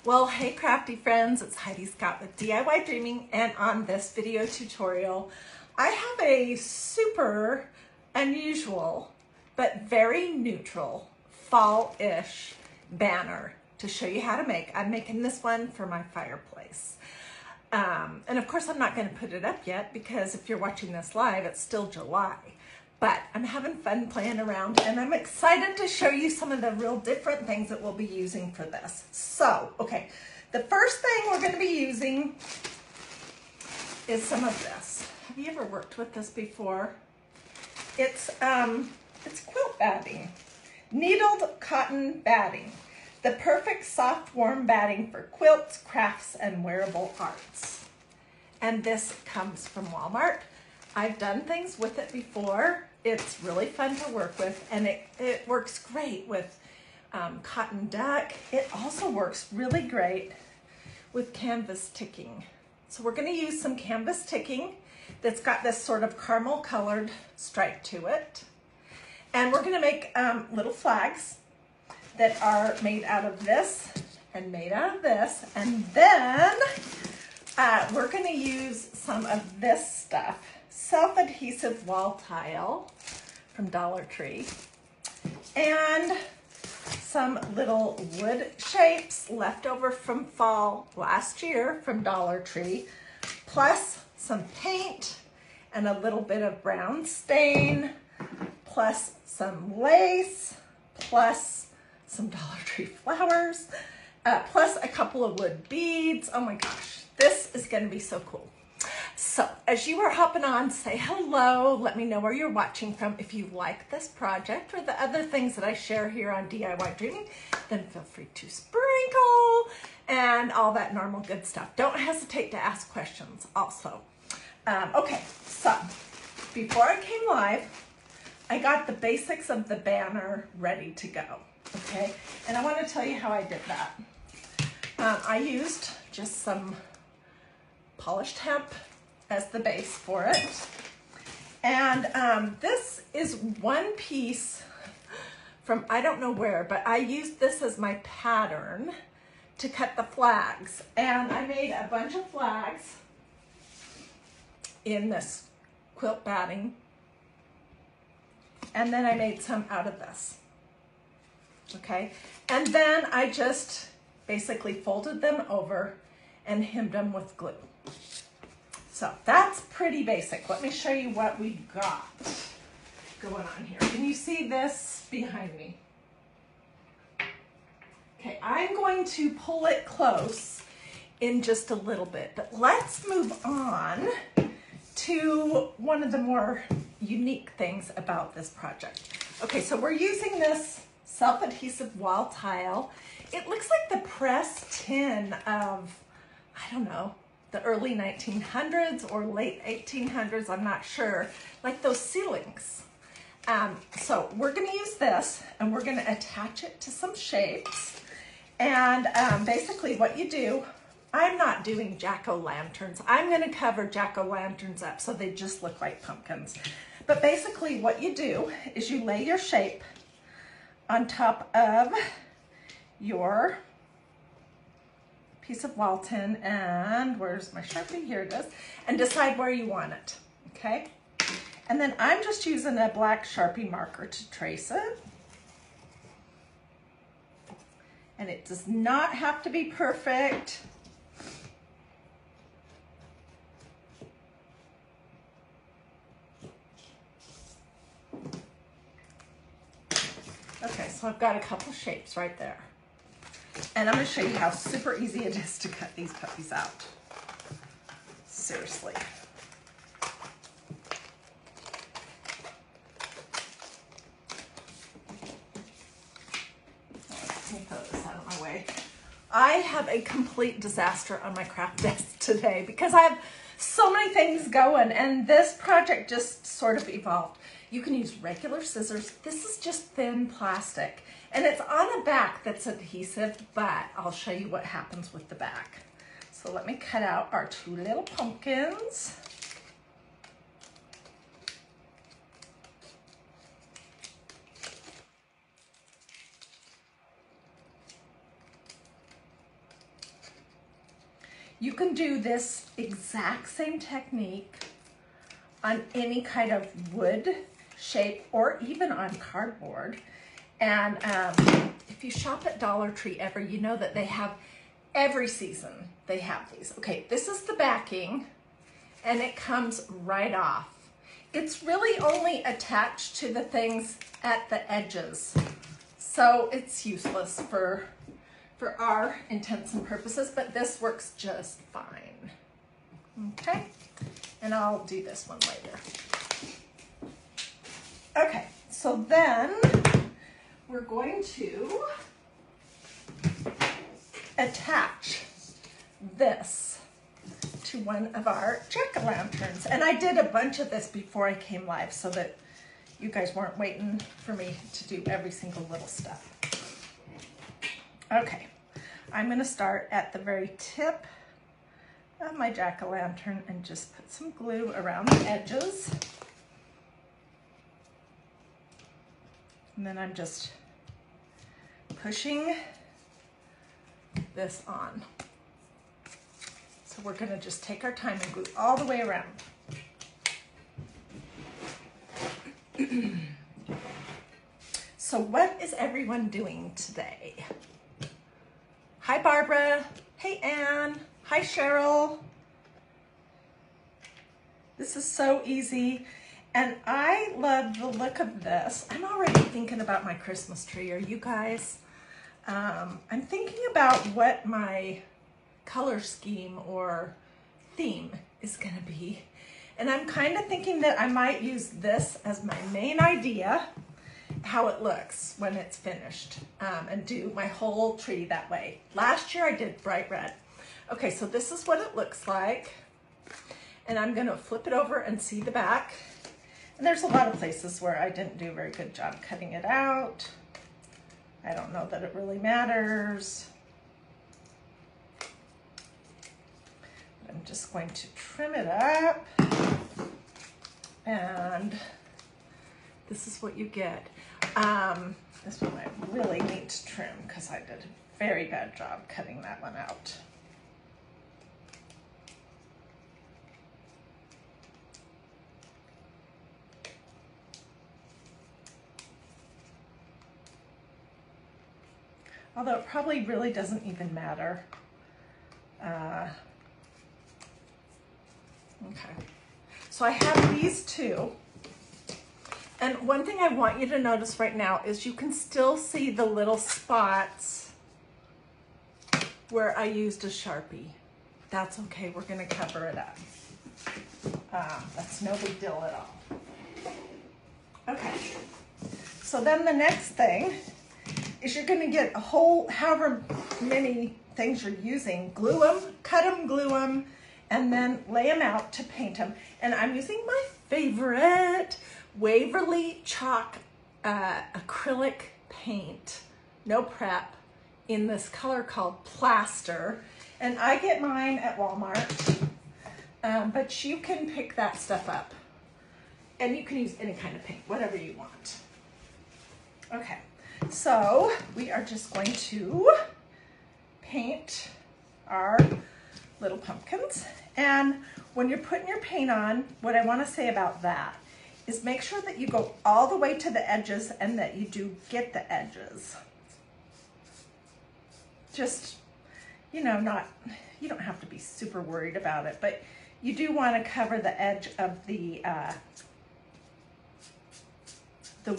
Well, hey crafty friends, it's Hiedi Scott with DIY Dreaming, and on this video tutorial, I have a super unusual but very neutral fall-ish banner to show you how to make. I'm making this one for my fireplace. And of course, I'm not going to put it up yet because if you're watching this live, it's still July. But I'm having fun playing around, and I'm excited to show you some of the real different things that we'll be using for this. So, okay, the first thing we're going to be using is some of this. Have you ever worked with this before? It's quilt batting, needled cotton batting, the perfect soft, warm batting for quilts, crafts, and wearable arts. And this comes from Walmart. I've done things with it before. It's really fun to work with, and it works great with cotton duck. It also works really great with canvas ticking. So we're going to use some canvas ticking that's got this sort of caramel colored stripe to it. And we're going to make little flags that are made out of this and made out of this. And then we're going to use some of this stuff. Self-adhesive wall tile from Dollar Tree, and some little wood shapes left over from fall last year from Dollar Tree, plus some paint and a little bit of brown stain, plus some lace, plus some Dollar Tree flowers, plus a couple of wood beads. Oh my gosh, this is going to be so cool. So as you are hopping on, say hello. Let me know where you're watching from. If you like this project or the other things that I share here on DIY Dreaming, then feel free to sprinkle and all that normal good stuff. Don't hesitate to ask questions also. Okay, so before I came live, I got the basics of the banner ready to go, okay? And I want to tell you how I did that. I used just some polished hemp as the base for it. And this is one piece from I don't know where, but I used this as my pattern to cut the flags. And I made a bunch of flags in this quilt batting. And then I made some out of this. Okay? And then I just basically folded them over and hemmed them with glue. So that's pretty basic. Let me show you what we got going on here. Can you see this behind me? Okay, I'm going to pull it close in just a little bit, but let's move on to one of the more unique things about this project. Okay, so we're using this self-adhesive wall tile. It looks like the pressed tin of, I don't know, the early 1900s or late 1800s, I'm not sure, like those ceilings. So we're gonna use this and we're gonna attach it to some shapes. And basically what you do, I'm not doing jack-o'-lanterns. I'm gonna cover jack-o'-lanterns up so they just look like pumpkins. But basically what you do is you lay your shape on top of your piece of wall tin, and where's my Sharpie? Here it is, and decide where you want it, okay? And then I'm just using a black Sharpie marker to trace it. And it does not have to be perfect. Okay, so I've got a couple shapes right there. And I'm going to show you how super easy it is to cut these puppies out. Seriously. Let me throw this out of my way. I have a complete disaster on my craft desk today because I have so many things going, and this project just sort of evolved. You can use regular scissors. This is just thin plastic. And it's on a back that's adhesive, but I'll show you what happens with the back. So let me cut out our two little pumpkins. You can do this exact same technique on any kind of wood shape or even on cardboard. And if you shop at Dollar Tree ever, you know that they have every season, they have these. Okay, this is the backing and it comes right off. It's really only attached to the things at the edges. So it's useless for our intents and purposes, but this works just fine. Okay, and I'll do this one later. Okay, so then we're going to attach this to one of our jack-o'-lanterns. And I did a bunch of this before I came live so that you guys weren't waiting for me to do every single little step. Okay, I'm gonna start at the very tip of my jack-o'-lantern and just put some glue around the edges. And then I'm just pushing this on. So we're gonna just take our time and glue all the way around. So what is everyone doing today? Hi, Barbara. Hey, Anne. Hi, Cheryl. This is so easy. And I love the look of this. I'm already thinking about my Christmas tree. Are you guys? I'm thinking about what my color scheme or theme is gonna be. And I'm kind of thinking that I might use this as my main idea, how it looks when it's finished, and do my whole tree that way. Last year I did bright red. Okay, so this is what it looks like. And I'm gonna flip it over and see the back. And there's a lot of places where I didn't do a very good job cutting it out. I don't know that it really matters. I'm just going to trim it up. And this is what you get. This one I really need to trim because I did a very bad job cutting that one out. Although it probably really doesn't even matter. Okay, so I have these two. And one thing I want you to notice right now is you can still see the little spots where I used a Sharpie. That's okay, we're gonna cover it up. That's no big deal at all. Okay, so then the next thing is you're gonna get a whole, however many things you're using, glue them, cut them, glue them, and then lay them out to paint them. And I'm using my favorite Waverly chalk acrylic paint, no prep, in this color called Plaster. And I get mine at Walmart, but you can pick that stuff up. And you can use any kind of paint, whatever you want. Okay, so we are just going to paint our little pumpkins. And when you're putting your paint on, what I want to say about that is make sure that you go all the way to the edges and that you do get the edges. Just, you know, you don't have to be super worried about it, but you do want to cover the edge of the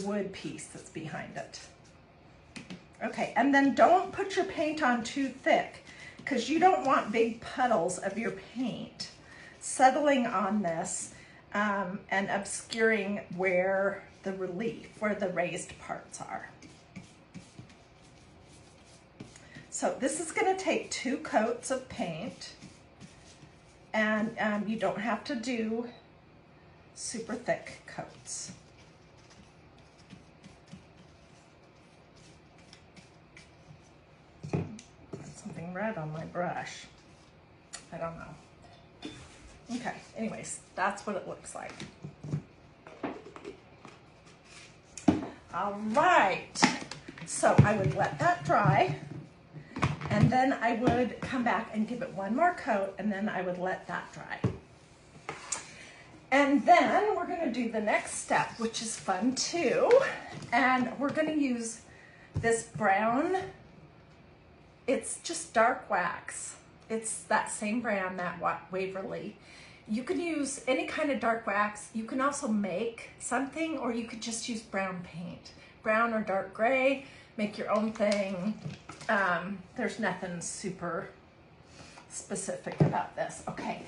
wood piece that's behind it. Okay, and then don't put your paint on too thick because you don't want big puddles of your paint settling on this and obscuring where the relief, where the raised parts are. So this is going to take 2 coats of paint, and you don't have to do super thick coats. Something red on my brush. I don't know. Okay, anyways, that's what it looks like. All right, so I would let that dry, And then I would come back and give it one more coat, and then I would let that dry. And then we're gonna do the next step, which is fun too. And we're gonna use this brown, it's just dark wax. It's that same brand, that Waverly. You can use any kind of dark wax. You can also make something, or you could just use brown paint. Brown or dark gray, make your own thing. There's nothing super specific about this. Okay,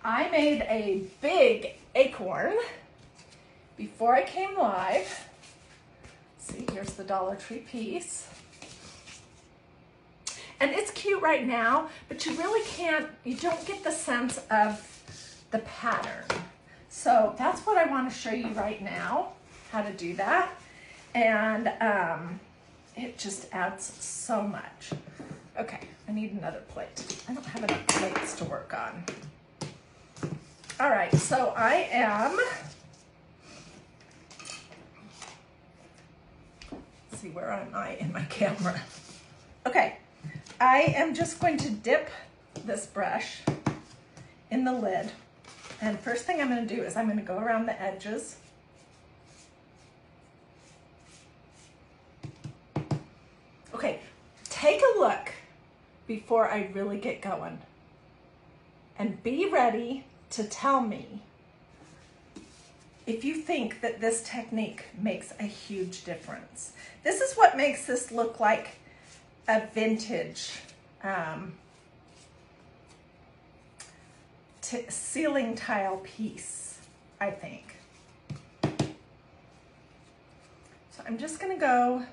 I made a big acorn before I came live. See, here's the Dollar Tree piece. And it's cute right now, but you really can't, you don't get the sense of the pattern. So that's what I want to show you right now, how to do that. And it just adds so much. Okay, I need another plate. I don't have enough plates to work on. All right, so I am, let's see, where am I in my camera? Okay, I am just going to dip this brush in the lid. And first thing I'm going to do is I'm going to go around the edges. Okay, take a look before I really get going. And be ready to tell me if you think that this technique makes a huge difference. This is what makes this look like a vintage ceiling tile piece, I think. So I'm just gonna go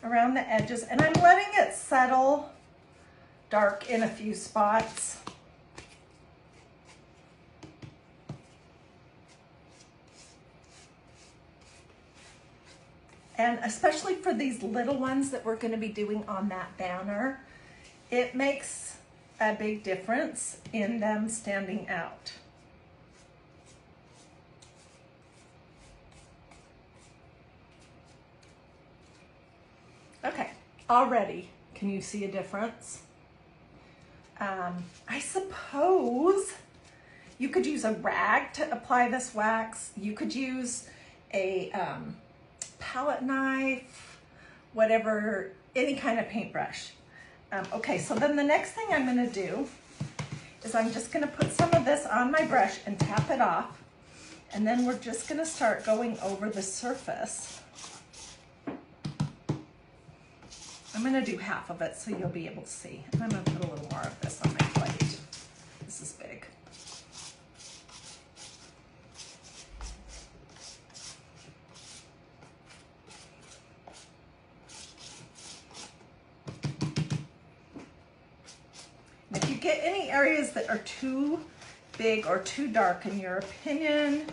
around the edges, and I'm letting it settle dark in a few spots. And especially for these little ones that we're going to be doing on that banner, it makes a big difference in them standing out. Okay, already, can you see a difference? I suppose you could use a rag to apply this wax. You could use a palette knife, whatever, any kind of paintbrush. Okay, so then the next thing I'm going to do is I'm just going to put some of this on my brush and tap it off, and then we're just going to start going over the surface. I'm going to do half of it so you'll be able to see. And I'm going to put a little more of this on my plate. This is big. And if you get any areas that are too big or too dark in your opinion,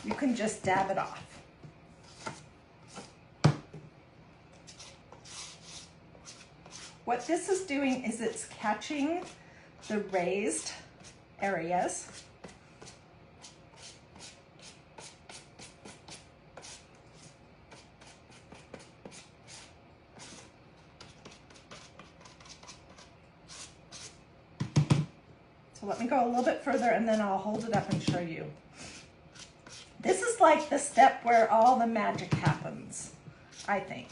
you can just dab it off. What this is doing is it's catching the raised areas. So let me go a little bit further and then I'll hold it up and show you. This is like the step where all the magic happens, I think.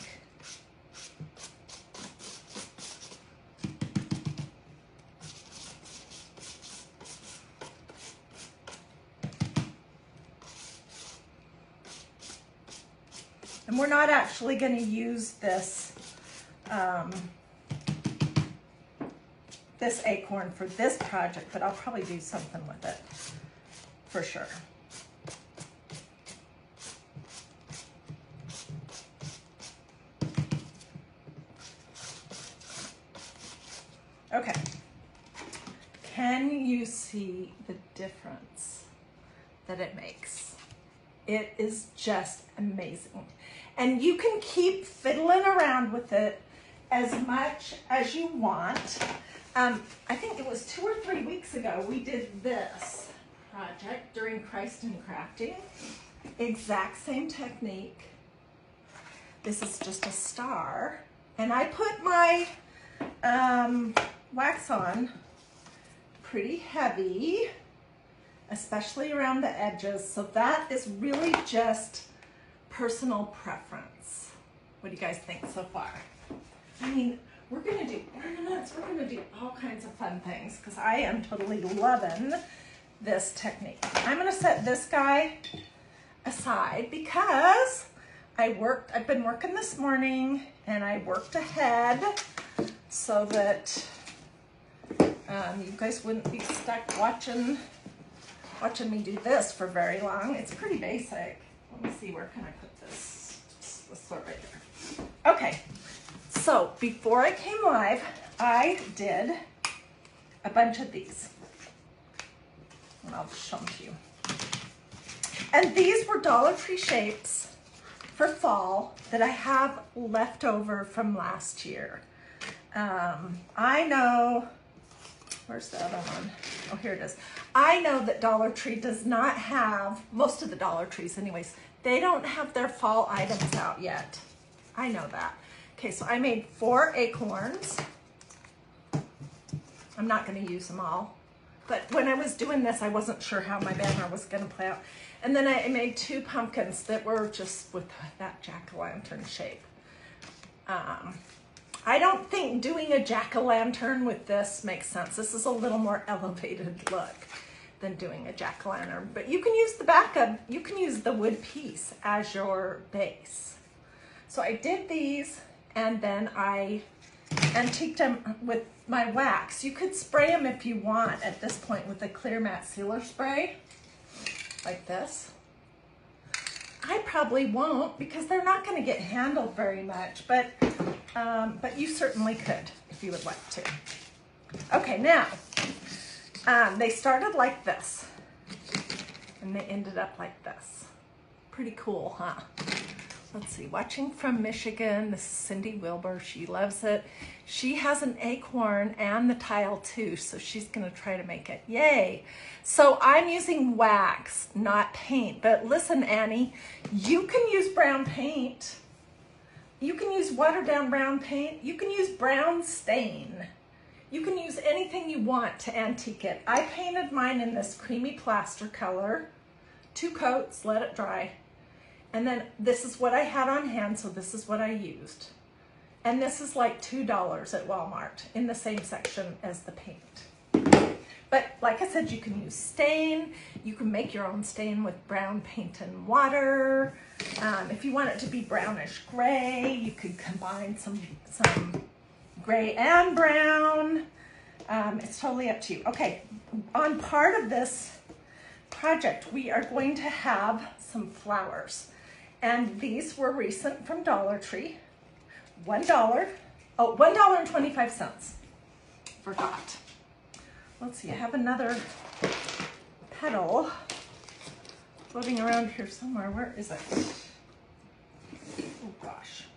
And we're not actually going to use this this acorn for this project, but I'll probably do something with it for sure. Okay, can you see the difference that it makes? It is just amazing. And you can keep fiddling around with it as much as you want. I think it was 2 or 3 weeks ago we did this project during Christ in Crafting. Exact same technique. This is just a star. And I put my wax on pretty heavy, especially around the edges. So that is really just personal preference. What do you guys think so far? I mean, we're gonna do ornaments, we're gonna do all kinds of fun things because I am totally loving this technique. I'm gonna set this guy aside because I've been working this morning and I worked ahead so that you guys wouldn't be stuck watching me do this for very long. It's pretty basic. Let me see, where can I put this? Let's start right there. Okay, so before I came live, I did a bunch of these. And I'll show them to you. And these were Dollar Tree shapes for fall that I have left over from last year. I know, where's the other one? Oh, here it is. I know that Dollar Tree does not have, most of the Dollar Trees anyways, they don't have their fall items out yet. I know that. Okay, so I made 4 acorns. I'm not gonna use them all, but when I was doing this, I wasn't sure how my banner was gonna play out. And then I made 2 pumpkins that were just with that jack-o'-lantern shape. I don't think doing a jack-o'-lantern with this makes sense. This is a little more elevated look than doing a jack-o'-lantern, but you can use the backup, you can use the wood piece as your base. So I did these and then I antiqued them with my wax. You could spray them if you want at this point with a clear matte sealer spray, like this. I probably won't because they're not going to get handled very much, but you certainly could if you would like to. Okay, now, they started like this and they ended up like this. Pretty cool, huh? Let's see, watching from Michigan, this is Cindy Wilbur, she loves it. She has an acorn and the tile too, so she's gonna try to make it, yay. So I'm using wax, not paint, but listen, Annie, you can use brown paint. You can use watered down brown paint. You can use brown stain. You can use anything you want to antique it. I painted mine in this creamy plaster color, 2 coats, let it dry. And then this is what I had on hand, so this is what I used. And this is like $2 at Walmart in the same section as the paint. But like I said, you can use stain. You can make your own stain with brown paint and water. If you want it to be brownish gray, you could combine some gray and brown. It's totally up to you. Okay, on part of this project, we are going to have some flowers. And these were recent from Dollar Tree. $1, oh, $1.25 for dot. Let's see, I have another petal floating around here somewhere. Where is it? Oh gosh.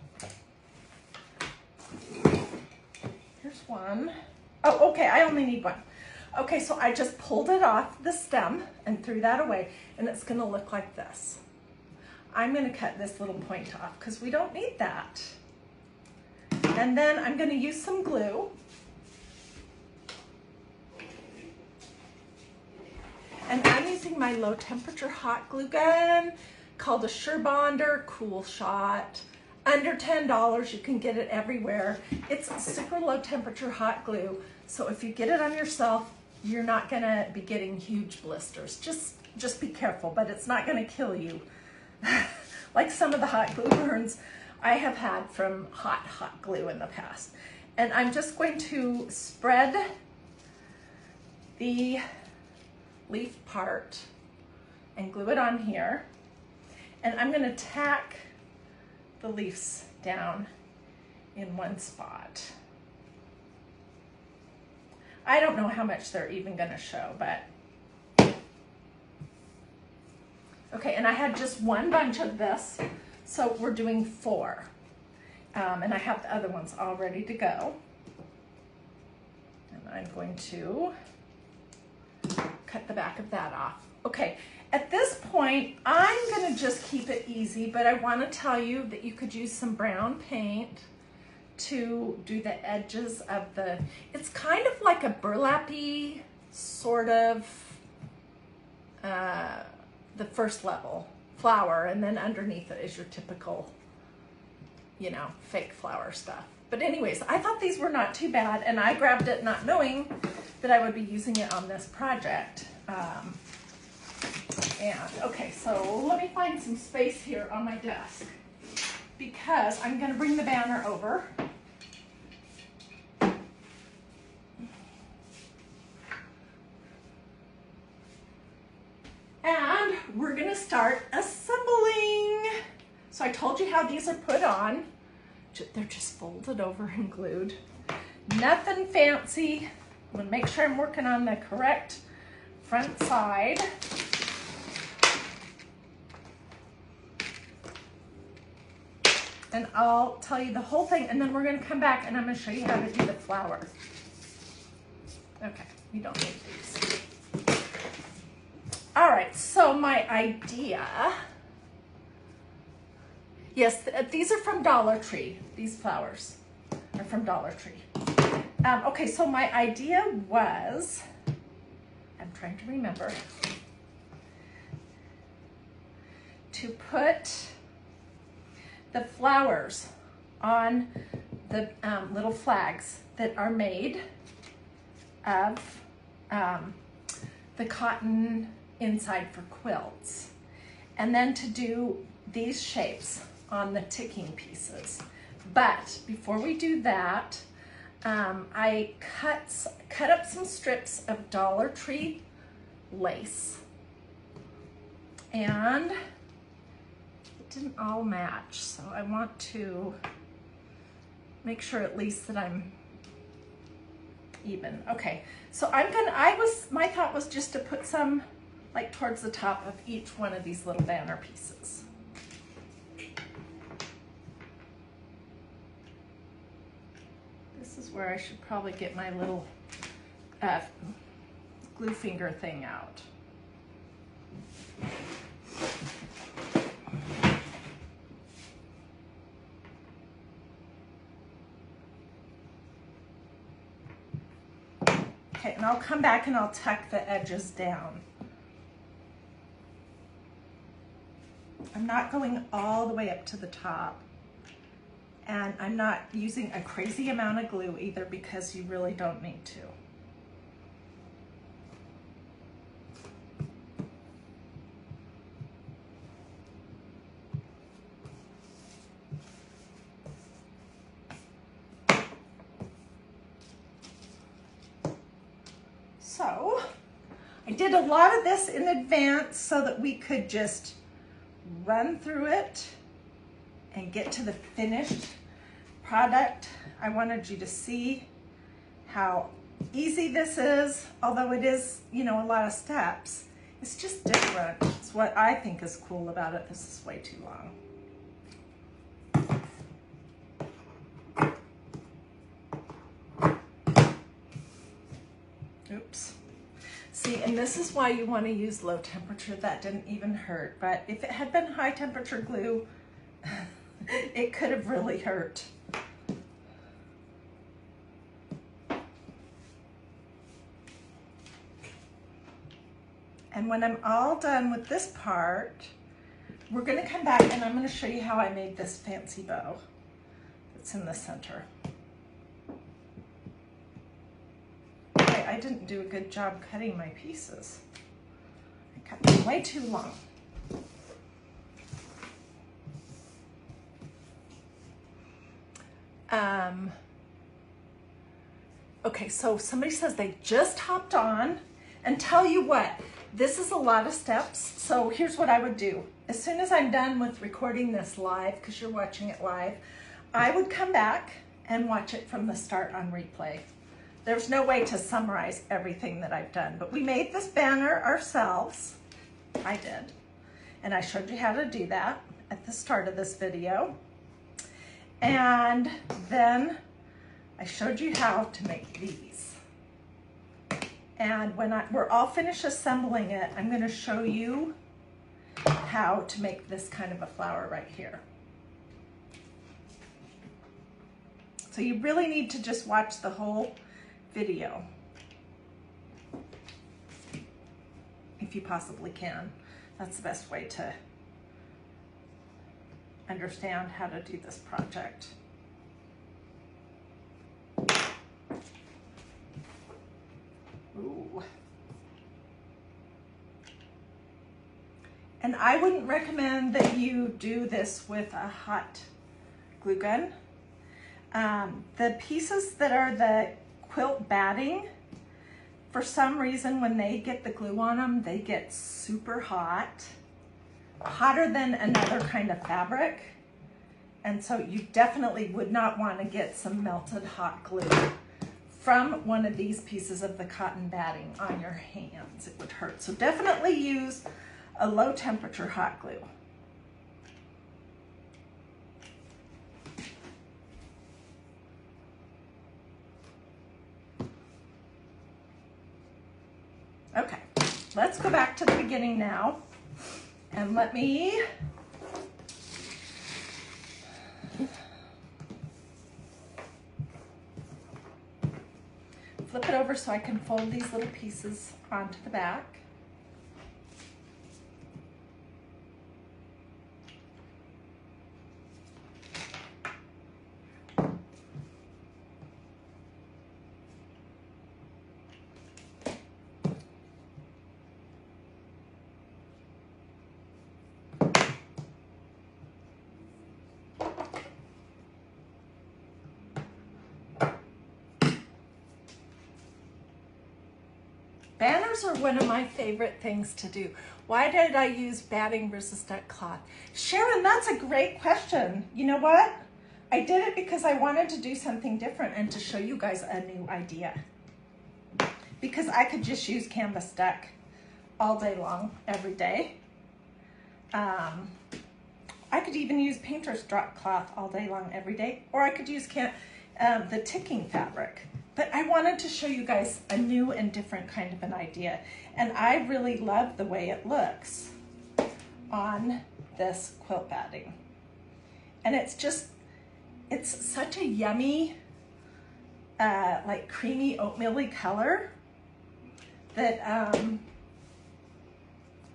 Here's one. Oh, okay, I only need one. Okay, so I just pulled it off the stem and threw that away, and it's gonna look like this. I'm gonna cut this little point off because we don't need that. And then I'm gonna use some glue. And I'm using my low temperature hot glue gun called a SureBonder Cool Shot. Under $10, you can get it everywhere. It's super low temperature hot glue. So if you get it on yourself, you're not gonna be getting huge blisters. Just be careful, but it's not gonna kill you. Like some of the hot glue burns I have had from hot glue in the past. And I'm just going to spread the leaf part and glue it on here. And I'm gonna tack the leaves down in one spot. I don't know how much they're even gonna show, but. Okay, and I had just one bunch of this, so we're doing 4. And I have the other ones all ready to go. And I'm going to cut the back of that off. Okay, at this point, I'm gonna just keep it easy, but I wanna tell you that you could use some brown paint to do the edges of it's kind of like a burlap-y sort of, the first level flower, and then underneath it is your typical, you know, fake flower stuff. But anyways, I thought these were not too bad, and I grabbed it not knowing that I would be using it on this project. And okay, so let me find some space here on my desk, because I'm going to bring the banner over. And we're going to start assembling. So I told you how these are put on. They're just folded over and glued. Nothing fancy. I'm going to make sure I'm working on the correct front side. And I'll tell you the whole thing, and then we're going to come back and I'm going to show you how to do the flower. Okay, you don't need these. All right, so my idea, yes, these are from Dollar Tree. These flowers are from Dollar Tree. Okay, so my idea was, I'm trying to remember, to put the flowers on the little flags that are made of the cotton inside for quilts, and then to do these shapes on the ticking pieces. But before we do that, I cut up some strips of Dollar Tree lace, and it didn't all match, so I want to make sure at least that I'm even. Okay, so my thought was just to put some like towards the top of each one of these little banner pieces. This is where I should probably get my little glue finger thing out. Okay, and I'll come back and I'll tuck the edges down. I'm not going all the way up to the top, and I'm not using a crazy amount of glue either, because you really don't need to. So I did a lot of this in advance so that we could just run through it and get to the finished product. I wanted you to see how easy this is, although it is, you know, a lot of steps. It's just different. It's what I think is cool about it. This is way too long. Oops. See, and this is why you want to use low temperature. That didn't even hurt, but if it had been high temperature glue, it could have really hurt. And when I'm all done with this part, we're going to come back and I'm going to show you how I made this fancy bow that's in the center. I didn't do a good job cutting my pieces. I cut them way too long. Okay, so somebody says they just hopped on, and tell you what, this is a lot of steps. So here's what I would do. As soon as I'm done with recording this live, because you're watching it live, I would come back and watch it from the start on replay. There's no way to summarize everything that I've done, but we made this banner ourselves. I did. And I showed you how to do that at the start of this video. And then I showed you how to make these. And when we're all finished assembling it, I'm going to show you how to make this kind of a flower right here. So you really need to just watch the whole video, if you possibly can. That's the best way to understand how to do this project. Ooh. And I wouldn't recommend that you do this with a hot glue gun. The pieces that are the quilt batting, for some reason when they get the glue on them, they get super hot, hotter than another kind of fabric. And so you definitely would not want to get some melted hot glue from one of these pieces of the cotton batting on your hands. It would hurt. So definitely use a low temperature hot glue. Okay, let's go back to the beginning now, and let me flip it over so I can fold these little pieces onto the back. Banners are one of my favorite things to do. Why did I use batting versus duck cloth? Sharon, that's a great question. You know what? I did it because I wanted to do something different and to show you guys a new idea. Because I could just use canvas duck all day long, every day. I could even use painter's drop cloth all day long, every day. Or I could use the ticking fabric. But I wanted to show you guys a new and different kind of an idea. And I really love the way it looks on this quilt batting. And it's such a yummy, like creamy oatmeal-y color that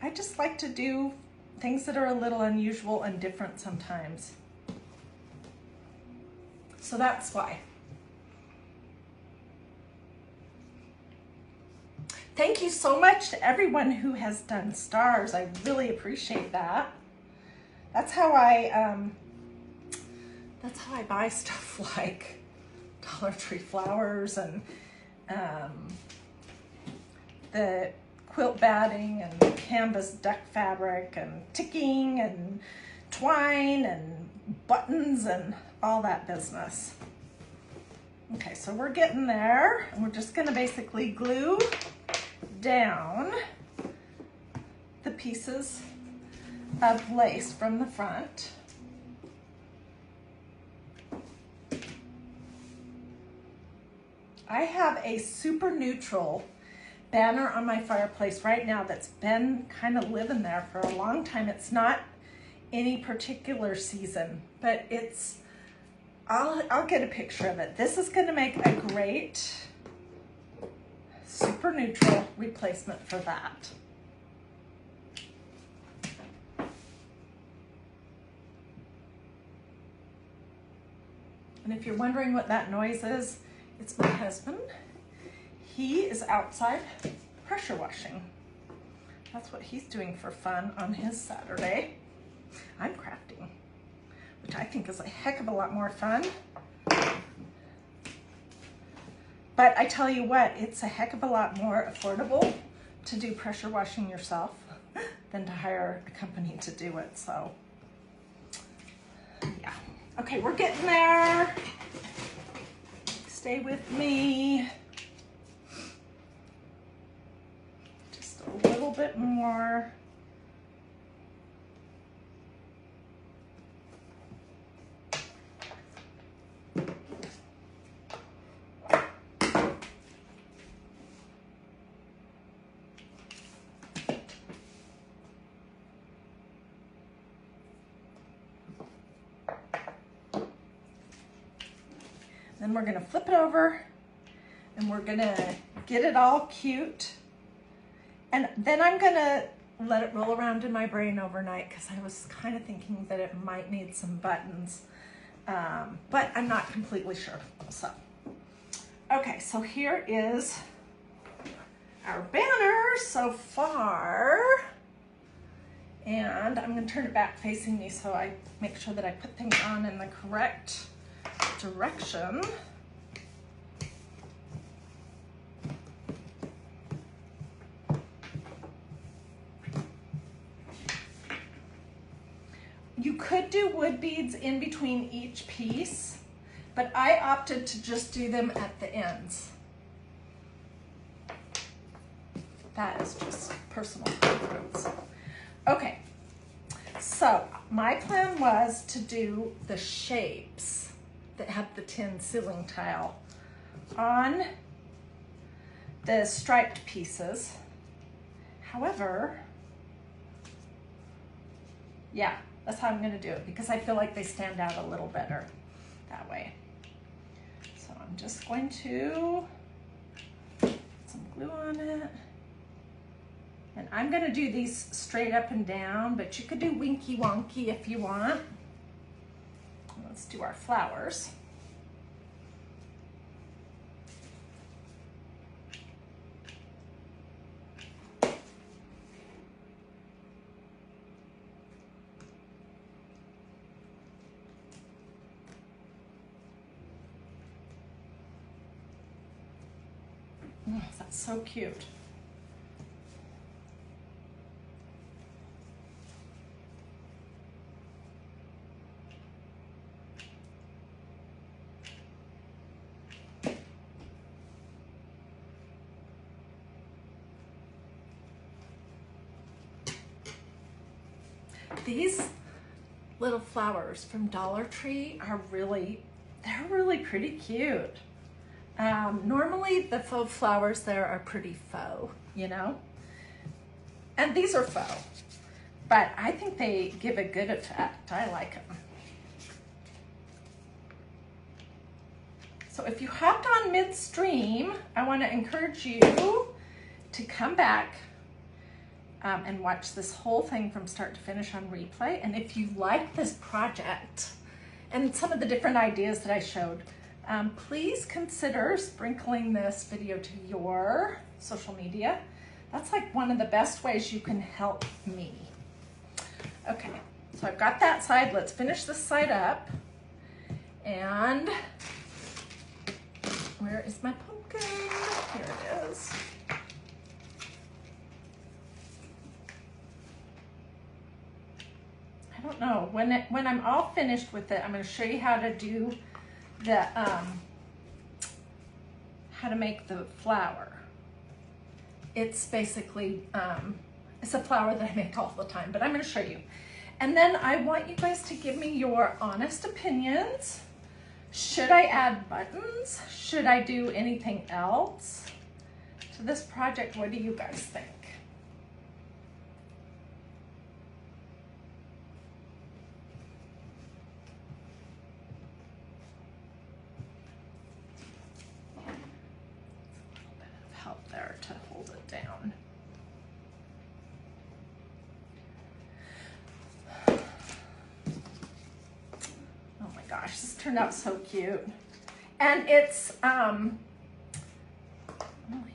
I just like to do things that are a little unusual and different sometimes. So that's why. Thank you so much to everyone who has done stars. I really appreciate that. That's how I buy stuff like Dollar Tree flowers and the quilt batting and canvas duck fabric and ticking and twine and buttons and all that business. Okay, so we're getting there, and we're just gonna basically glue down the pieces of lace from the front. I have a super neutral banner on my fireplace right now that's been kind of living there for a long time. It's not any particular season, but it's, I'll get a picture of it. This is going to make a great super neutral replacement for that. And if you're wondering what that noise is, it's my husband. He is outside pressure washing. That's what he's doing for fun on his Saturday. I'm crafting, which I think is a heck of a lot more fun. But I tell you what, it's a heck of a lot more affordable to do pressure washing yourself than to hire a company to do it, so yeah. Okay, we're getting there. Stay with me. Just a little bit more. Then we're gonna flip it over and we're gonna get it all cute. And then I'm gonna let it roll around in my brain overnight because I was kind of thinking that it might need some buttons, but I'm not completely sure. So, okay, so here is our banner so far. And I'm gonna turn it back facing me so I make sure that I put things on in the correct direction. You could do wood beads in between each piece, but I opted to just do them at the ends. That is just personal preference. Okay, so my plan was to do the shapes that have the tin ceiling tile on the striped pieces. However, yeah, that's how I'm gonna do it because I feel like they stand out a little better that way. So I'm just going to put some glue on it. And I'm gonna do these straight up and down, but you could do winky wonky if you want. Let's do our flowers. Oh, that's so cute. These little flowers from Dollar Tree are they're really pretty cute. Normally the faux flowers there are pretty faux, you know? And these are faux, but I think they give a good effect. I like them. So if you hopped on midstream, I want to encourage you to come back and watch this whole thing from start to finish on replay. And if you like this project and some of the different ideas that I showed, please consider sprinkling this video to your social media. That's like one of the best ways you can help me. Okay, so I've got that side. Let's finish this side up. And where is my pumpkin? Here it is. I don't know, when I'm all finished with it, I'm going to show you how to do the, how to make the flower. It's basically, it's a flower that I make all the time, but I'm going to show you. And then I want you guys to give me your honest opinions. Should I add buttons? Should I do anything else to this project? What do you guys think? There to hold it down. Oh my gosh, this turned out so cute. And it's, oh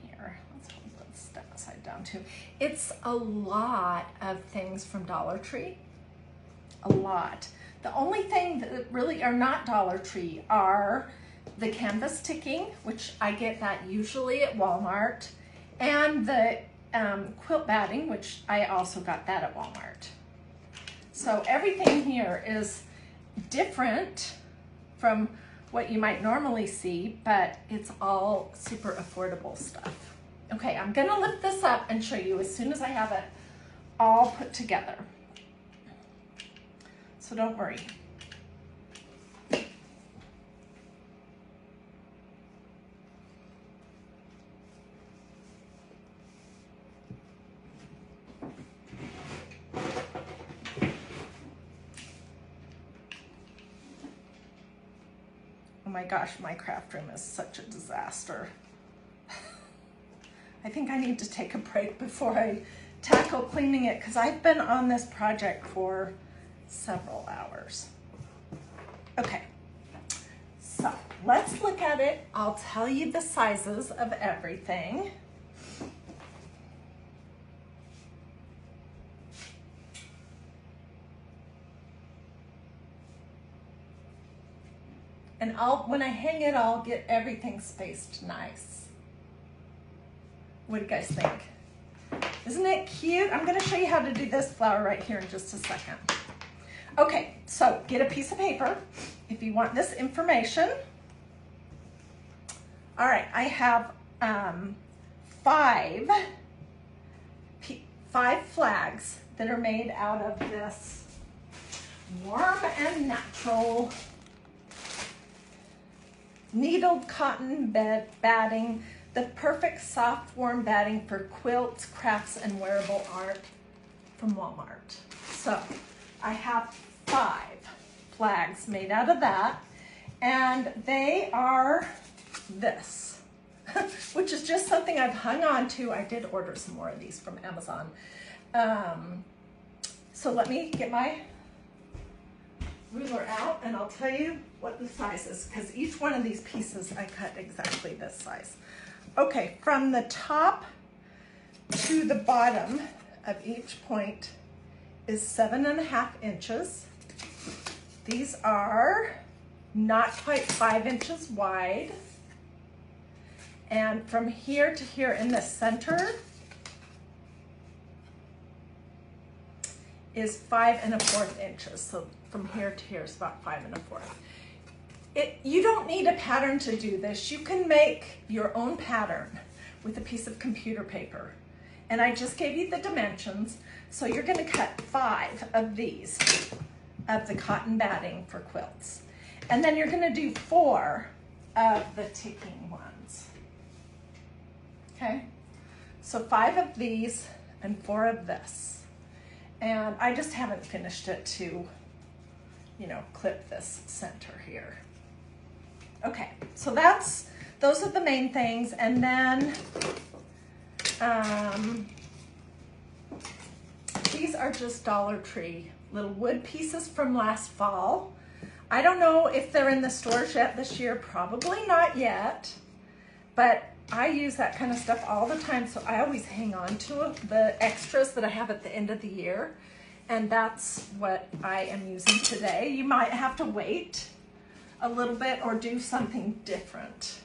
here, let's hold this step upside down too. It's a lot of things from Dollar Tree, a lot. The only thing that really are not Dollar Tree are the canvas ticking, which I get that usually at Walmart, and the quilt batting, which I also got that at Walmart. So everything here is different from what you might normally see, but it's all super affordable stuff. Okay, I'm gonna lift this up and show you as soon as I have it all put together. So don't worry. my gosh, my craft room is such a disaster. I think I need to take a break before I tackle cleaning it because I've been on this project for several hours. Okay, so let's look at it. I'll tell you the sizes of everything. And when I hang it, I'll get everything spaced nice. What do you guys think? Isn't it cute? I'm gonna show you how to do this flower right here in just a second. Okay, so get a piece of paper if you want this information. All right, I have five flags that are made out of this warm and natural needled cotton batting, the perfect soft warm batting for quilts, crafts, and wearable art from Walmart. So I have 5 flags made out of that, and they are this, which is just something I've hung on to. I did order some more of these from Amazon. So let me get my ruler out and I'll tell you what the size is, because each one of these pieces I cut exactly this size. Okay, from the top to the bottom of each point is 7.5 inches. These are not quite 5 inches wide. And from here to here in the center is 5 1/4 inches. So from here to here is about 5 1/4. You don't need a pattern to do this. You can make your own pattern with a piece of computer paper. And I just gave you the dimensions. So you're gonna cut 5 of these, of the cotton batting for quilts. And then you're gonna do 4 of the ticking ones. Okay? So 5 of these and 4 of this. And I just haven't finished it to, you know, clip this center here. Okay, so those are the main things. And then these are just Dollar Tree little wood pieces from last fall. I don't know if they're in the stores yet this year, probably not yet, but I use that kind of stuff all the time, so I always hang on to the extras that I have at the end of the year, and that's what I am using today. You might have to wait a little bit or do something different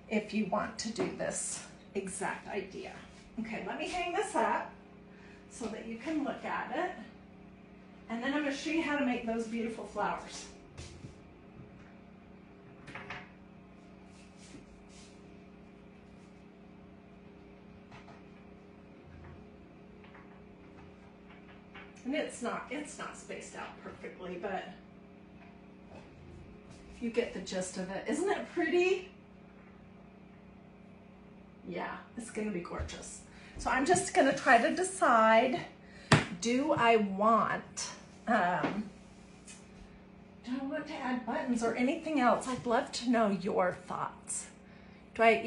if you want to do this exact idea. Okay, let me hang this up so that you can look at it, and then I'm going to show you how to make those beautiful flowers. And it's not spaced out perfectly, but you get the gist of it. Isn't it pretty? Yeah, it's gonna be gorgeous. So I'm just gonna try to decide, do I want to add buttons or anything else? I'd love to know your thoughts. Do I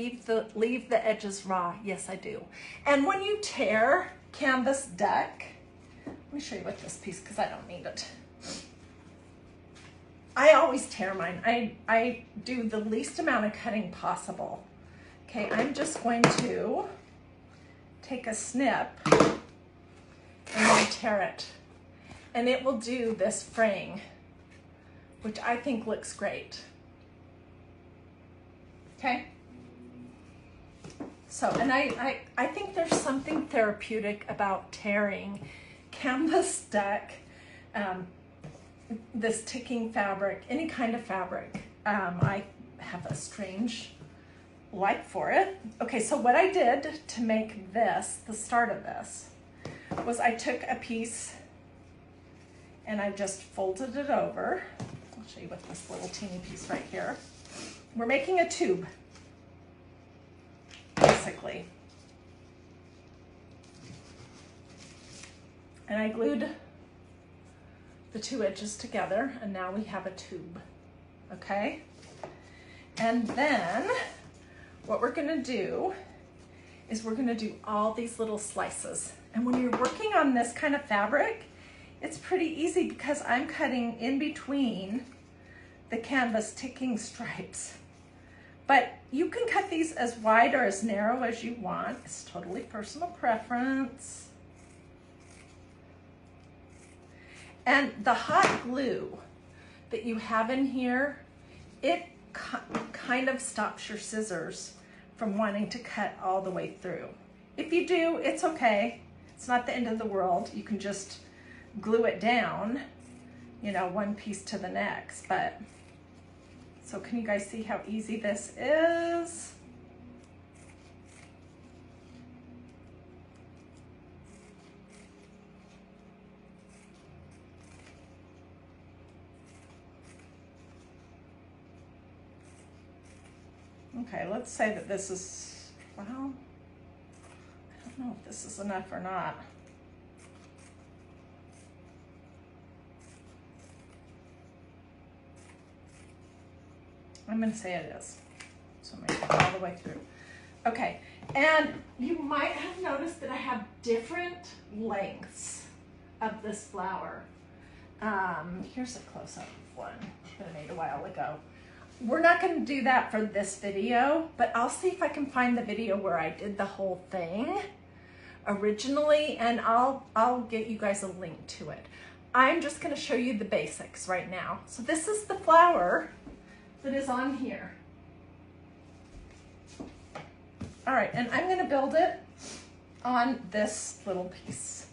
leave the edges raw? Yes, I do. And when you tear canvas deck, let me show you with this piece because I don't need it. I always tear mine. I do the least amount of cutting possible. Okay, I'm just going to take a snip and then tear it. And it will do this fraying, which I think looks great. Okay? So, and I think there's something therapeutic about tearing canvas deck, this ticking fabric, any kind of fabric. I have a strange like for it. Okay, so what I did to make this, the start of this, was I took a piece and I just folded it over. I'll show you with this little teeny piece right here. We're making a tube, basically. And I glued the 2 edges together, and now we have a tube, okay? And then what we're gonna do is we're gonna do all these little slices. And when you're working on this kind of fabric, it's pretty easy because I'm cutting in between the canvas ticking stripes. But you can cut these as wide or as narrow as you want. It's totally personal preference. And the hot glue that you have in here, it kind of stops your scissors from wanting to cut all the way through. If you do, it's okay. It's not the end of the world. You can just glue it down, you know, one piece to the next. But so can you guys see how easy this is? Okay, let's say that this is, well, I don't know if this is enough or not. I'm gonna say it is. So I'm gonna go all the way through. Okay, and you might have noticed that I have different lengths of this flower. Here's a close-up of one that I made a while ago. We're not gonna do that for this video, but I'll see if I can find the video where I did the whole thing originally, and I'll get you guys a link to it. I'm just gonna show you the basics right now. So this is the flower that is on here. All right, and I'm gonna build it on this little piece.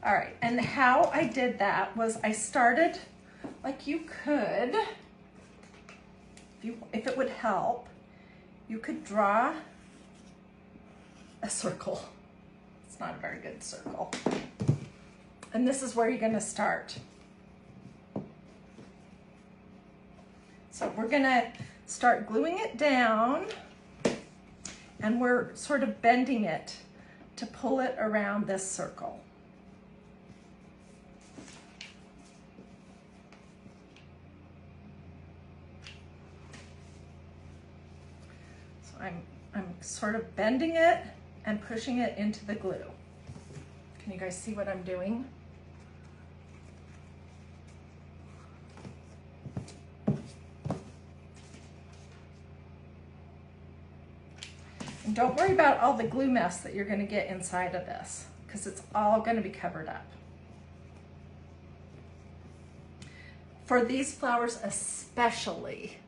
All right, and how I did that was I started, like you could, if it would help, you could draw a circle. It's not a very good circle. And this is where you're gonna start. So we're gonna start gluing it down, and we're sort of bending it to pull it around this circle. So I'm sort of bending it and pushing it into the glue. Can you guys see what I'm doing? And don't worry about all the glue mess that you're gonna get inside of this, because it's all gonna be covered up. For these flowers especially,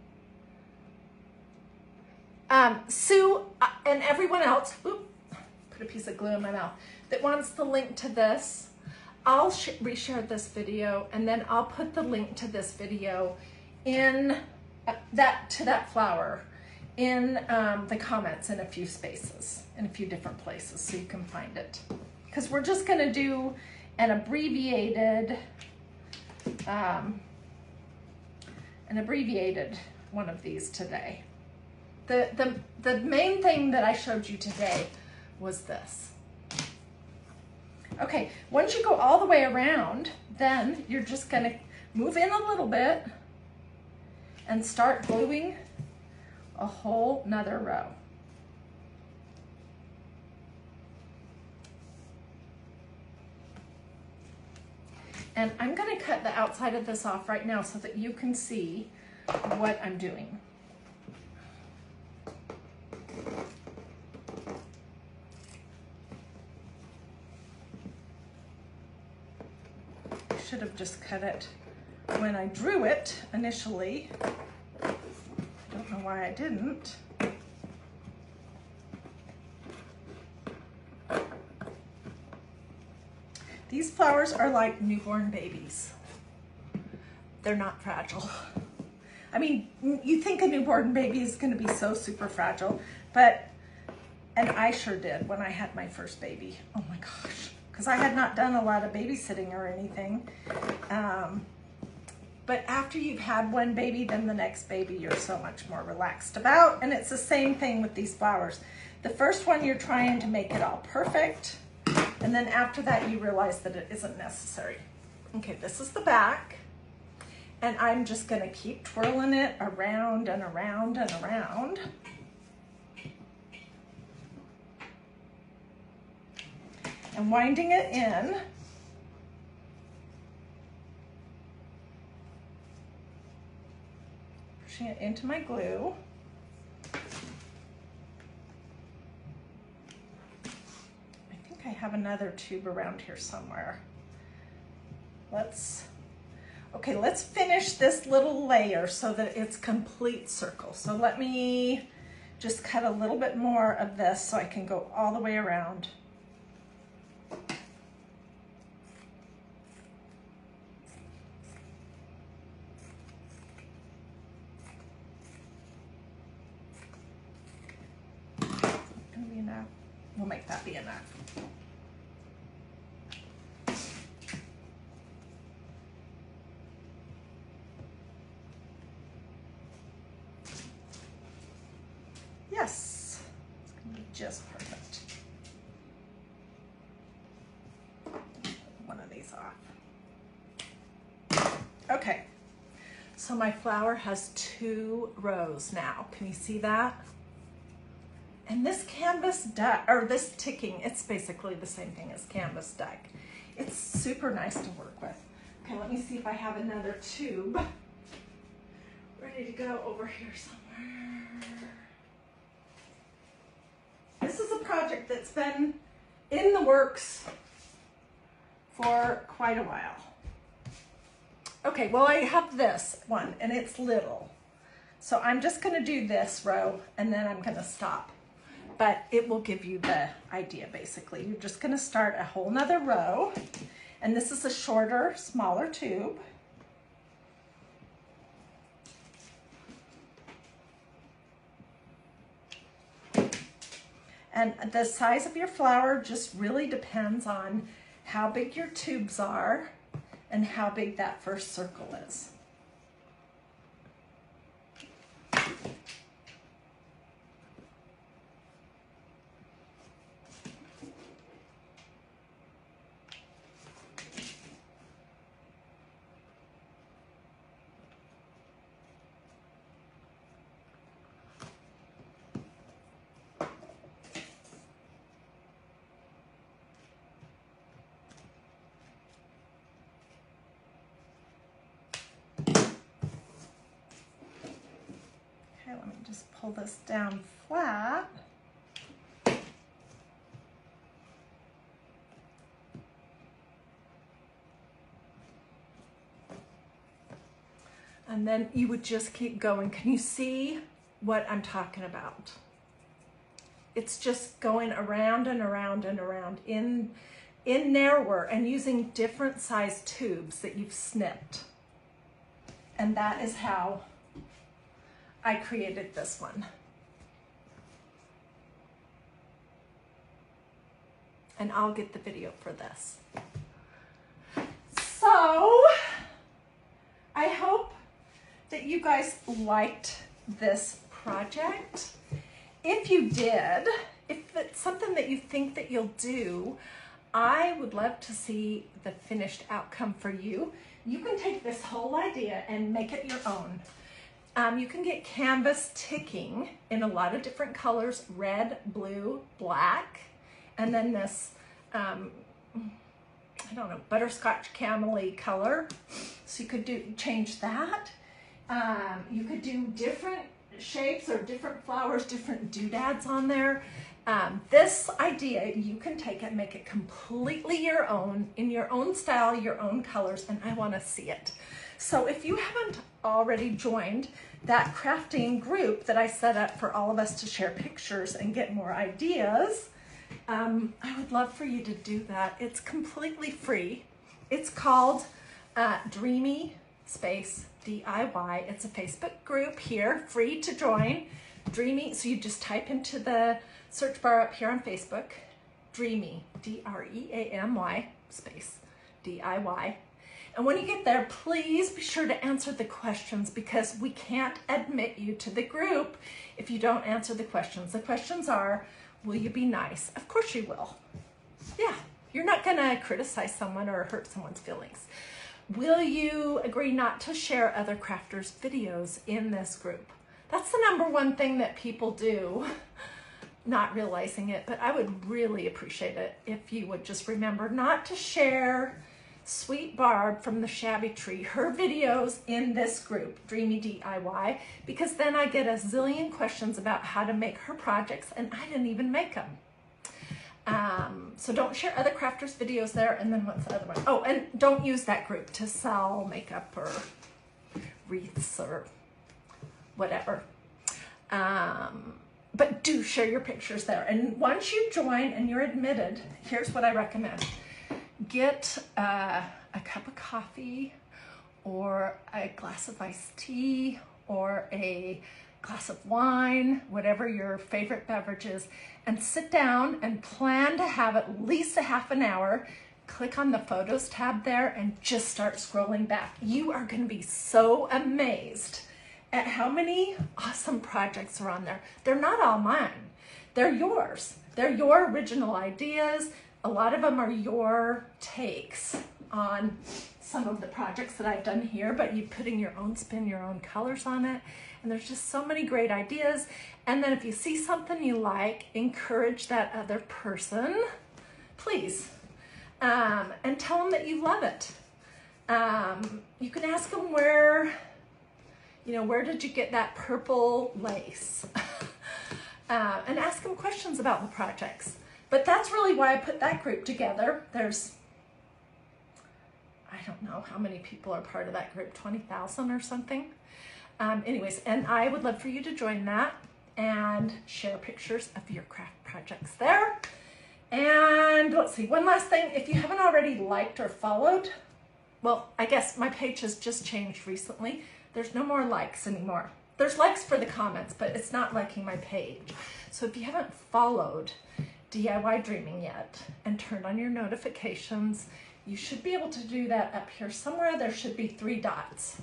Sue and everyone else, put a piece of glue in my mouth, that wants the link to this, I'll reshare this video, and then I'll put the link to this video in that flower in the comments in a few spaces, in a few different places, so you can find it. Because we're just gonna do an abbreviated one of these today. The main thing that I showed you today was this. Okay, once you go all the way around, then you're just gonna move in a little bit and start gluing a whole nother row. And I'm gonna cut the outside of this off right now so that you can see what I'm doing. I should have just cut it when I drew it initially. I don't know why I didn't. These flowers are like newborn babies. They're not fragile. I mean, you think a newborn baby is going to be so super fragile, but, and I sure did when I had my first baby. Oh my gosh, because I had not done a lot of babysitting or anything. But after you've had one baby, then the next baby you're so much more relaxed about. And it's the same thing with these flowers. The first one, you're trying to make it all perfect. And then after that, you realize that it isn't necessary. Okay, this is the back. And I'm just gonna keep twirling it around and around and around. And winding it in. Pushing it into my glue. I have another tube around here somewhere. Let's finish this little layer so that it's complete circle. So let me just cut a little bit more of this so I can go all the way around. Gonna be enough. We'll make that be enough. Yes, it's gonna be just perfect. One of these off. Okay, so my flower has 2 rows now. Can you see that? And this canvas duck, or this ticking, it's basically the same thing as canvas duck. It's super nice to work with. Okay, let me see if I have another tube ready to go over here somewhere. This is a project that's been in the works for quite a while. Okay, well, I have this one and it's little. So I'm just gonna do this row and then I'm gonna stop. But it will give you the idea, basically. You're just gonna start a whole nother row. And this is a shorter, smaller tube. And the size of your flower just really depends on how big your tubes are and how big that first circle is. Okay, let me just pull this down flat. And then you would just keep going. Can you see what I'm talking about? It's just going around and around and around in narrower and using different size tubes that you've snipped. And that is how I created this one. And I'll get the video for this. So I hope that you guys liked this project. If you did, if it's something that you think that you'll do, I would love to see the finished outcome for you. You can take this whole idea and make it your own. You can get canvas ticking in a lot of different colors, red, blue, black, and then this, I don't know, butterscotch camely color. So you could change that. You could do different shapes or different flowers, different doodads on there. This idea, you can take it, make it completely your own, in your own style, your own colors, and I wanna see it. So if you haven't already joined that crafting group that I set up for all of us to share pictures and get more ideas, I would love for you to do that. It's completely free. It's called Dreamy Space DIY. It's a Facebook group here, free to join. Dreamy, so you just type into the search bar up here on Facebook, Dreamy, D-R-E-A-M-Y, space, D-I-Y. And when you get there, please be sure to answer the questions because we can't admit you to the group if you don't answer the questions. The questions are, will you be nice? Of course you will. Yeah, you're not gonna criticize someone or hurt someone's feelings. Will you agree not to share other crafters' videos in this group? That's the #1 thing that people do, not realizing it, but I would really appreciate it if you would just remember not to share Sweet Barb from the Shabby Tree, her videos in this group, Dreamy DIY, because then I get a zillion questions about how to make her projects and I didn't even make them. So don't share other crafters' videos there. And then what's the other one? Oh, and don't use that group to sell makeup or wreaths or whatever. But do share your pictures there. And once you join and you're admitted, here's what I recommend. Get a cup of coffee or a glass of iced tea or a glass of wine, whatever your favorite beverage is, and sit down and plan to have at least a half an hour. Click on the photos tab there and just start scrolling back. You are going to be so amazed at how many awesome projects are on there. They're not all mine. They're yours. They're your original ideas. A lot of them are your takes on some of the projects that I've done here, but you putting your own spin, your own colors on it. And there's just so many great ideas. And then if you see something you like, encourage that other person, please, and tell them that you love it. You can ask them where did you get that purple lace? And ask them questions about the projects. But that's really why I put that group together. There's, I don't know how many people are part of that group, 20,000 or something. Anyways, and I would love for you to join that and share pictures of your craft projects there. And let's see, one last thing. If you haven't already liked or followed, well, I guess my page has just changed recently. There's no more likes anymore. There's likes for the comments, but it's not liking my page. So if you haven't followed DIY Dreaming yet and turned on your notifications, you should be able to do that up here somewhere. There should be 3 dots.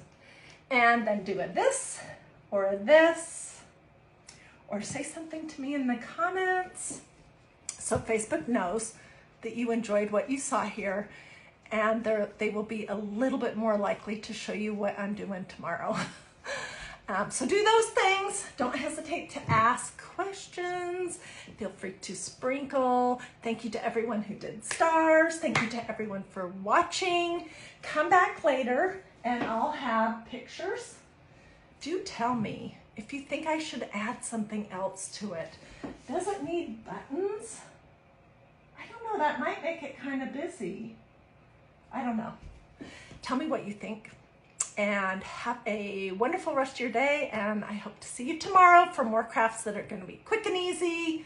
And then do a this, or say something to me in the comments so Facebook knows that you enjoyed what you saw here, and they will be a little bit more likely to show you what I'm doing tomorrow. So do those things. Don't hesitate to ask questions. Feel free to sprinkle. Thank you to everyone who did stars. Thank you to everyone for watching. Come back later and I'll have pictures. Do tell me if you think I should add something else to it. Does it need buttons? I don't know, that might make it kind of busy. I don't know. Tell me what you think. And have a wonderful rest of your day, and I hope to see you tomorrow for more crafts that are going to be quick and easy,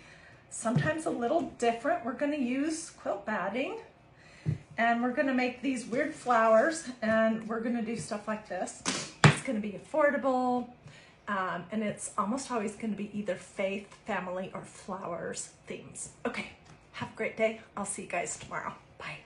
sometimes a little different. We're going to use quilt batting, and we're going to make these weird flowers, and we're going to do stuff like this. It's going to be affordable, and it's almost always going to be either faith, family, or flowers themes. Okay, have a great day. I'll see you guys tomorrow. Bye.